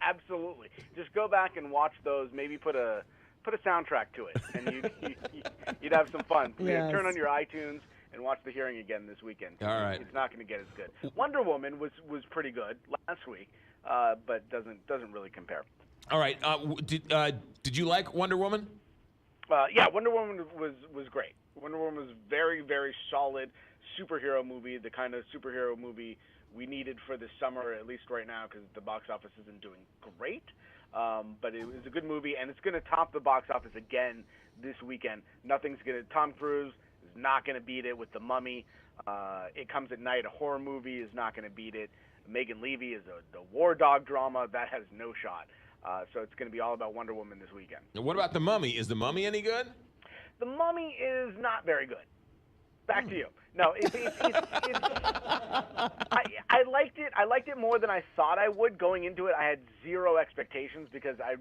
Absolutely. Just go back and watch those. Maybe put a soundtrack to it, and you'd have some fun. Yes. Turn on your iTunes and watch The Hearing again this weekend. All right. It's not going to get as good. Wonder Woman was pretty good last week, but doesn't really compare. All right. Did you like Wonder Woman? Yeah, Wonder Woman was great. Wonder Woman was very, very solid superhero movie, the kind of superhero movie we needed for this summer, at least right now, because the box office isn't doing great. But it was a good movie, and it's going to top the box office again this weekend. Tom Cruise is not going to beat it with The Mummy. It Comes at Night, a horror movie, is not going to beat it. Megan Levy is the war dog drama. That has no shot. So it's going to be all about Wonder Woman this weekend. Now, what about The Mummy? Is The Mummy any good? The Mummy is not very good. Back to you. No, I liked it. I liked it more than I thought I would going into it. I had zero expectations because I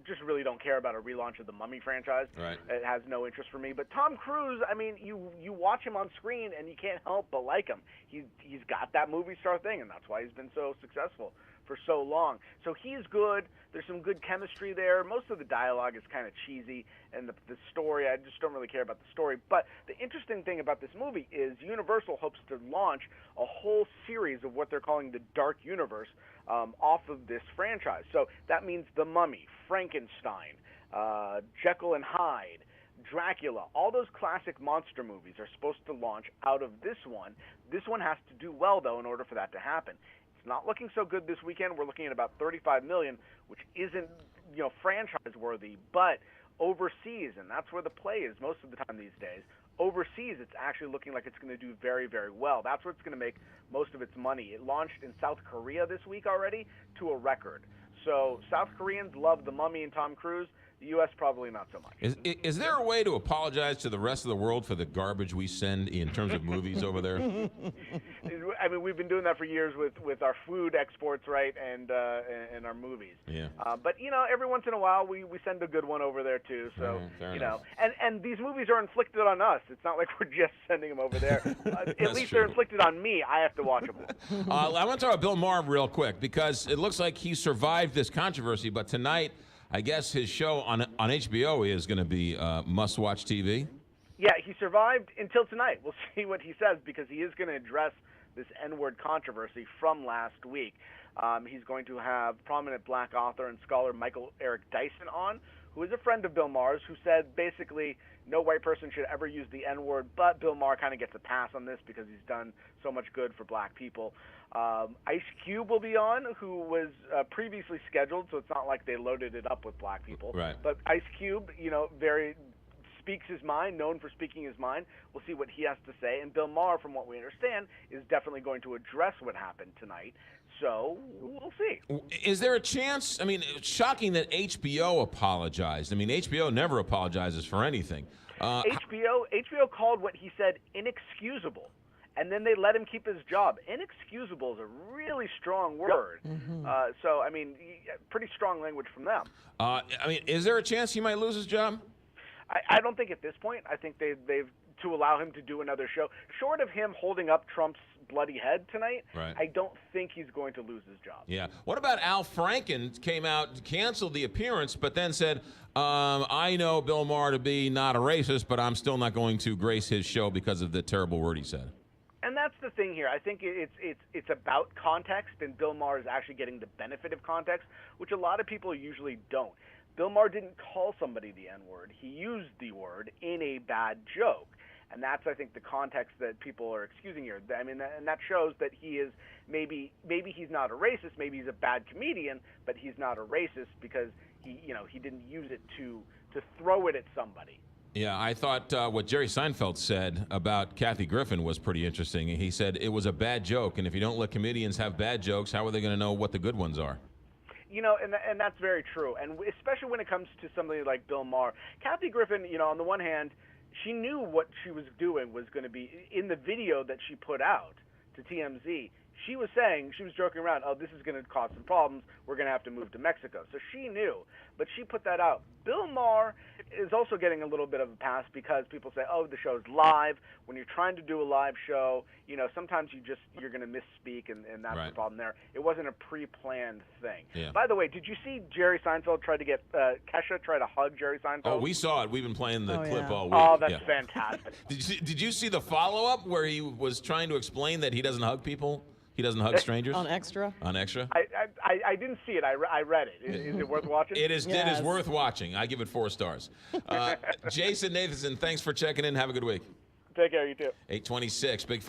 just really don't care about a relaunch of the Mummy franchise. Right. It has no interest for me. But Tom Cruise, I mean, you watch him on screen and you can't help but like him. He's got that movie star thing, and that's why he's been so successful for so long. So he's good. There's some good chemistry there. Most of the dialogue is kind of cheesy, and the story, I just don't really care about the story. But the interesting thing about this movie is Universal hopes to launch a whole series of what they're calling the Dark Universe off of this franchise. So that means The Mummy, Frankenstein, Jekyll and Hyde, Dracula, all those classic monster movies are supposed to launch out of this one. This one has to do well, though, in order for that to happen. It's not looking so good this weekend. We're looking at about $35 million, which isn't, franchise worthy, but overseas, and that's where the play is most of the time these days. Overseas, it's actually looking like it's going to do very, very well. That's where it's going to make most of its money. It launched in South Korea this week already to a record. So South Koreans love The Mummy and Tom Cruise. The U.S. probably not so much. Is there a way to apologize to the rest of the world for the garbage we send in terms of movies over there? I mean, we've been doing that for years with our food exports, right, and our movies. Yeah. But every once in a while we send a good one over there too. So fair enough. and these movies are inflicted on us. It's not like we're just sending them over there. At least true. they're inflicted on me. I have to watch them. I want to talk about Bill Maher real quick because it looks like he survived this controversy, but tonight, I guess his show on HBO is going to be must-watch TV. Yeah, he survived until tonight. We'll see what he says because he is going to address this N-word controversy from last week. He's going to have prominent black author and scholar Michael Eric Dyson on, who is a friend of Bill Maher's, who said basically no white person should ever use the N-word, but Bill Maher kind of gets a pass on this because he's done so much good for black people. Ice Cube will be on, who was previously scheduled, so it's not like they loaded it up with black people. Right. But Ice Cube, very speaks his mind, known for speaking his mind. We'll see what he has to say. And Bill Maher, from what we understand, is definitely going to address what happened tonight. So we'll see. Is there a chance? I mean, it's shocking that HBO apologized. I mean, HBO never apologizes for anything. HBO called what he said inexcusable, and then they let him keep his job. Inexcusable is a really strong word. So, I mean, pretty strong language from them. I mean, is there a chance he might lose his job? I don't think at this point. I think they've to allow him to do another show. Short of him holding up Trump's bloody head tonight, right. I don't think he's going to lose his job. Yeah. What about Al Franken came out, canceled the appearance, but then said, I know Bill Maher to be not a racist, but I'm still not going to grace his show because of the terrible word he said. And that's the thing here. I think it's about context, and Bill Maher is actually getting the benefit of context, which a lot of people usually don't. Bill Maher didn't call somebody the N-word. He used the word in a bad joke. And that's, I think, the context that people are excusing here. I mean, and that shows that he is maybe he's not a racist, maybe he's a bad comedian, but he's not a racist because he didn't use it to throw it at somebody. Yeah, I thought what Jerry Seinfeld said about Kathy Griffin was pretty interesting. He said it was a bad joke, and if you don't let comedians have bad jokes, how are they going to know what the good ones are? And that's very true, and especially when it comes to somebody like Bill Maher. Kathy Griffin, on the one hand, she knew what she was doing was going to be in the video that she put out to TMZ. she was joking around, oh, this is going to cause some problems. We're going to have to move to Mexico. So she knew, but she put that out. Bill Maher is also getting a little bit of a pass because people say, oh, the show's live. When you're trying to do a live show, sometimes you're going to misspeak, and that's the problem there. It wasn't a pre-planned thing. Yeah. By the way, did you see Jerry Seinfeld Kesha try to hug Jerry Seinfeld? Oh, we saw it. We've been playing the clip all week. Oh, that's fantastic. Did you see the follow-up where he was trying to explain that he doesn't hug people? He doesn't hug strangers? On Extra? On Extra? I didn't see it. I read it. Is it worth watching? It is. Yes. It is worth watching. I give it 4 stars. Jason Nathanson, thanks for checking in. Have a good week. Take care. You too. 826. Big